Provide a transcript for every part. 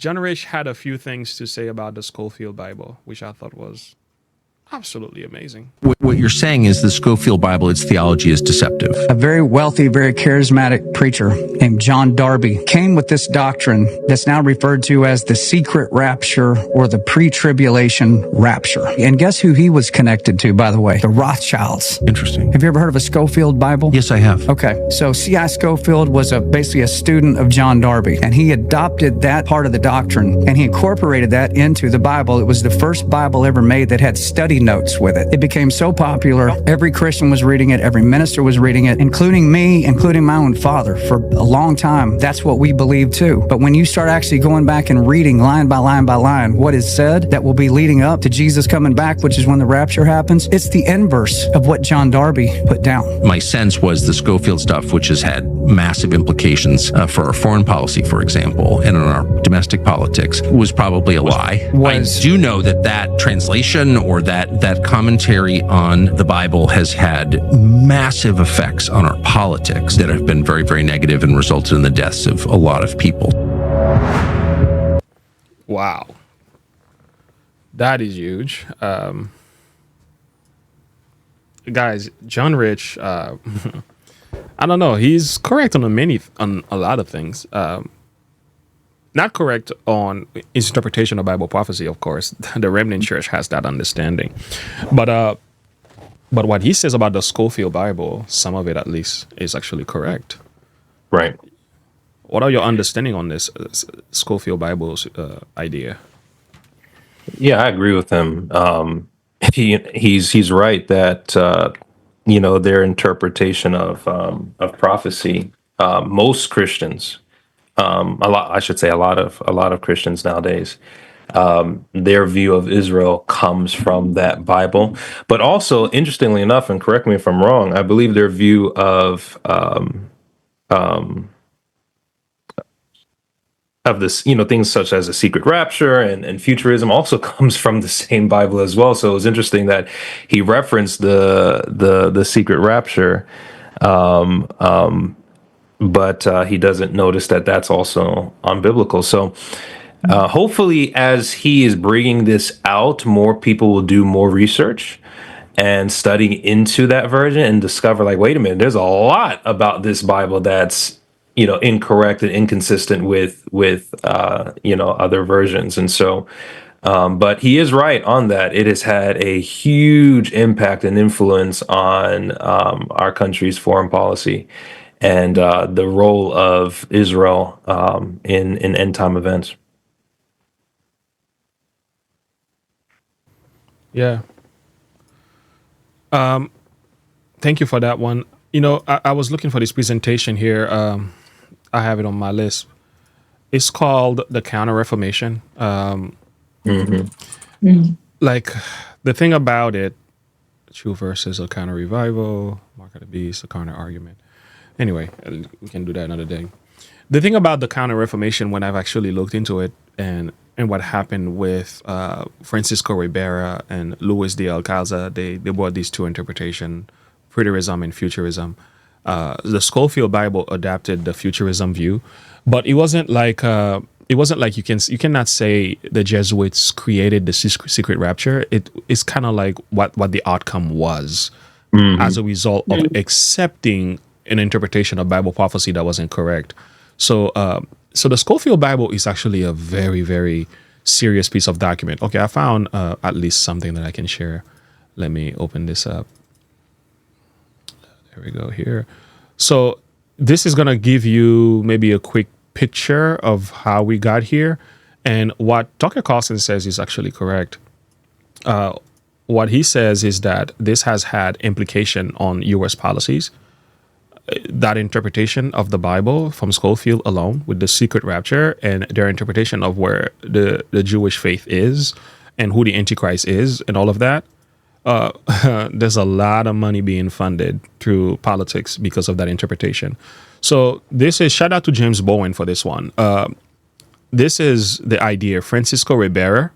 John Rich had a few things to say about the Scofield Bible, which I thought was absolutely amazing. What you're saying is the Scofield Bible, its theology is deceptive. A very wealthy, very charismatic preacher named John Darby came with this doctrine that's now referred to as the secret rapture or the pre-tribulation rapture. And guess who he was connected to, by the way? The Rothschilds. Interesting. Have you ever heard of a Scofield Bible? Yes, I have. Okay, so C.I. Scofield was basically a student of John Darby, and he adopted that part of the doctrine, and he incorporated that into the Bible. It was the first Bible ever made that had study notes with it. It became so popular, every Christian was reading it, every minister was reading it, including me, including my own father. For a long time, that's what we believed too. But when you start actually going back and reading line by line by line what is said that will be leading up to Jesus coming back, which is when the rapture happens, it's the inverse of what John Darby put down. My sense was the Scofield stuff, which has had massive implications for our foreign policy, for example, and in our domestic politics, was probably a lie. I do know that translation or that commentary on the Bible has had massive effects on our politics that have been very, very negative and resulted in the deaths of a lot of people. Wow. That is huge. Guys, John Rich, I don't know. He's correct on a lot of things. Not correct on his interpretation of Bible prophecy, of course. The Remnant Church has that understanding. But what he says about the Scofield Bible, some of it at least, is actually correct. Right. What are your understanding on this Scofield Bible's idea? Yeah, I agree with him. He's right that their interpretation of prophecy, most Christians, a lot of Christians nowadays, their view of Israel comes from that Bible. But also, interestingly enough, and correct me if I'm wrong, I believe their view of this, things such as a secret rapture and futurism also comes from the same Bible as well. So it was interesting that he referenced the secret rapture, but he doesn't notice that that's also unbiblical. So hopefully, as he is bringing this out, more people will do more research and study into that version and discover, like, wait a minute, there's a lot about this Bible that's incorrect and inconsistent with other versions. And so, but he is right on that. It has had a huge impact and influence on our country's foreign policy and the role of Israel in end time events. Yeah. Thank you for that one. I was looking for this presentation here. I have it on my list. It's called The Counter-Reformation. Like, the thing about it, true versus a counter-revival, mark of the beast, a counter-argument. Anyway, we can do that another day. The thing about the Counter-Reformation, when I've actually looked into it and what happened with Francisco Ribera and Luis de Alcalá, they brought these two interpretations, preterism and futurism. The Scofield Bible adapted the futurism view, but it wasn't like you cannot say the Jesuits created the secret rapture. It's kind of like what the outcome was as a result of accepting an interpretation of Bible prophecy that was incorrect. So the Scofield Bible is actually a very, very serious piece of document. Okay, I found at least something that I can share. Let me open this up. There we go here. So this is going to give you maybe a quick picture of how we got here. And what Tucker Carlson says is actually correct. What he says is that this has had implication on U.S. policies. That interpretation of the Bible from Scofield alone with the secret rapture and their interpretation of where the Jewish faith is and who the Antichrist is and all of that, there's a lot of money being funded through politics because of that interpretation. So this is, shout out to James Bowen for this one. This is the idea. Francisco Ribera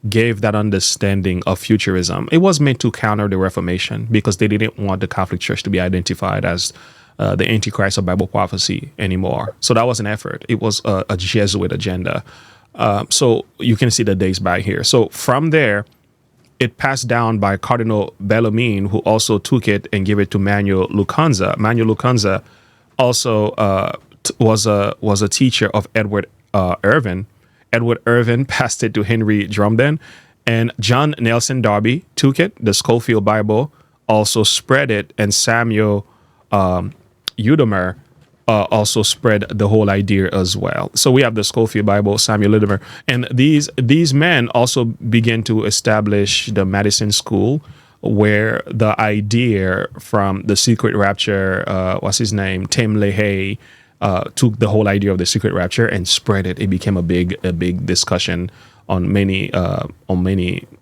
gave that understanding of futurism. It was meant to counter the Reformation because they didn't want the Catholic Church to be identified as the Antichrist of Bible prophecy anymore. So that was an effort. It was a Jesuit agenda. So you can see the dates by here. So from there, it passed down by Cardinal Bellarmine, who also took it and gave it to Manuel Lucanza. Manuel Lucanza also was a teacher of Edward Irvin. Edward Irvin passed it to Henry Drumden, and John Nelson Darby took it. The Scofield Bible also spread it, and Samuel Udemer also spread the whole idea as well. So we have the Scofield Bible, Samuel Udemer, and these men also began to establish the Madison School, where the idea from the secret rapture, what's his name, Tim LaHaye, took the whole idea of the secret rapture and spread it. It became a big discussion on many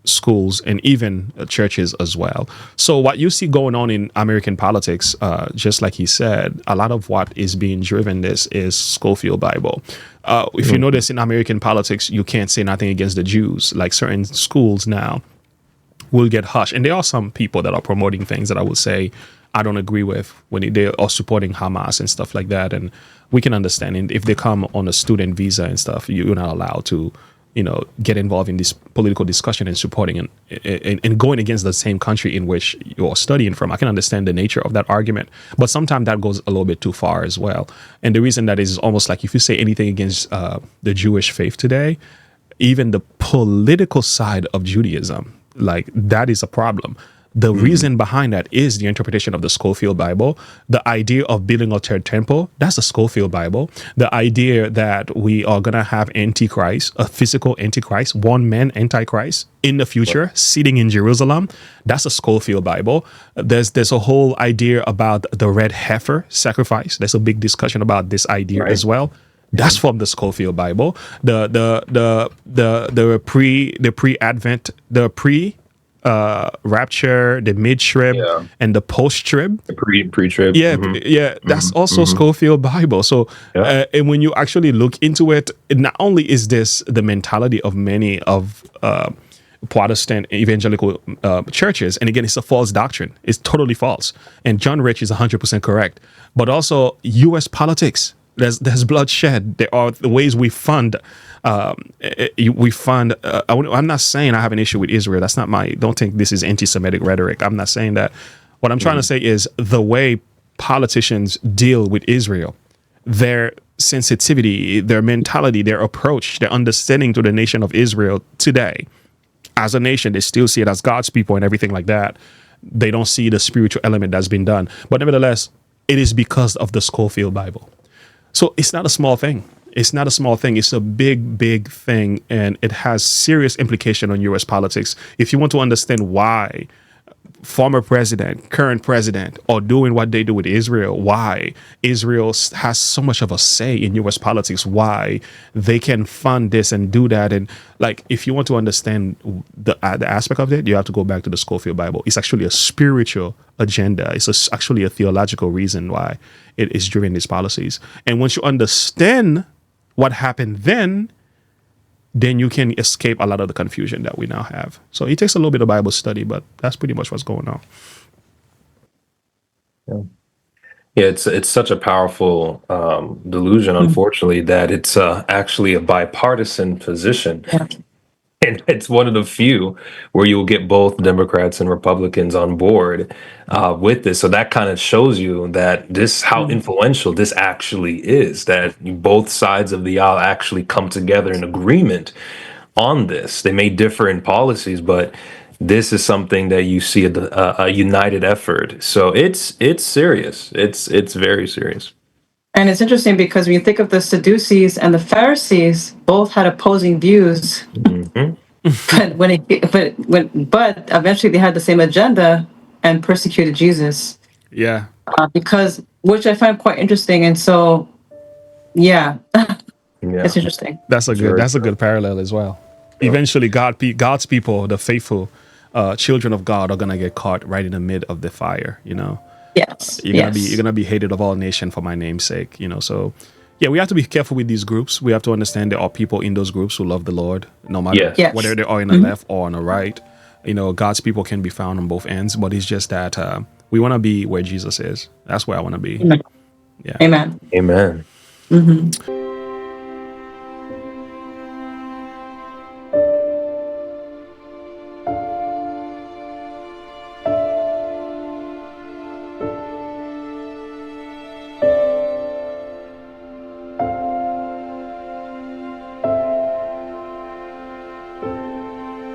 schools and even churches as well. So what you see going on in American politics, just like he said, a lot of what is being driven this is Scofield Bible. If you notice in American politics, you can't say nothing against the Jews. Like certain schools now will get hushed, and there are some people that are promoting things that I would say I don't agree with when they are supporting Hamas and stuff like that. And we can understand, and if they come on a student visa and stuff, you're not allowed to, get involved in this political discussion and supporting and going against the same country in which you're studying from. I can understand the nature of that argument, but sometimes that goes a little bit too far as well. And the reason that is almost like if you say anything against the Jewish faith today, even the political side of Judaism, like that is a problem. The reason behind that is the interpretation of the Scofield Bible. The idea of building a third temple, that's the Scofield Bible. The idea that we are going to have Antichrist, a physical Antichrist, one man Antichrist in the future, sitting in Jerusalem, that's a Scofield Bible. There's a whole idea about the red heifer sacrifice. There's a big discussion about this idea as well. That's from the Scofield Bible. The pre-Advent, rapture, the mid-trib, and the post-trib. The pre-trib. That's also Scofield Bible. So, and when you actually look into it, not only is this the mentality of many of Protestant evangelical churches, and again, it's a false doctrine. It's totally false. And John Rich is 100% correct. But also, U.S. politics. There's bloodshed. There are the ways we fund. I'm not saying I have an issue with Israel. That's not don't think this is anti-Semitic rhetoric. I'm not saying that. What I'm trying to say is the way politicians deal with Israel, their sensitivity, their mentality, their approach, their understanding to the nation of Israel today. As a nation, they still see it as God's people and everything like that. They don't see the spiritual element that's been done. But nevertheless, it is because of the Scofield Bible. So it's not a small thing. It's not a small thing. It's a big thing, and it has serious implication on U.S. politics. If you want to understand why former president, current president are doing what they do with Israel, why Israel has so much of a say in U.S. politics, why they can fund this and do that. And like, if you want to understand the aspect of it, you have to go back to the Scofield Bible. It's actually a spiritual agenda. It's actually a theological reason why it is driven these policies. And once you understand what happened then you can escape a lot of the confusion that we now have. So it takes a little bit of Bible study, but that's pretty much what's going on. Yeah, it's such a powerful delusion, unfortunately, that it's actually a bipartisan position. And it's one of the few where you'll get both Democrats and Republicans on board with this. So that kind of shows you that how influential this actually is, that both sides of the aisle actually come together in agreement on this. They may differ in policies, but this is something that you see a united effort. So it's serious. It's very serious. And it's interesting because when you think of the Sadducees and the Pharisees, both had opposing views. But eventually they had the same agenda and persecuted Jesus. Yeah. Which I find quite interesting. And so, it's interesting. That's a good parallel as well. Eventually, God's people, the faithful children of God, are gonna get caught right in the mid of the fire. Yes. You're gonna be hated of all nations for my name's sake. So we have to be careful with these groups. We have to understand there are people in those groups who love the Lord, no matter whether they are in the left or on the right. God's people can be found on both ends, but it's just that we want to be where Jesus is. That's where I want to be. Amen. Yeah. Amen. Amen.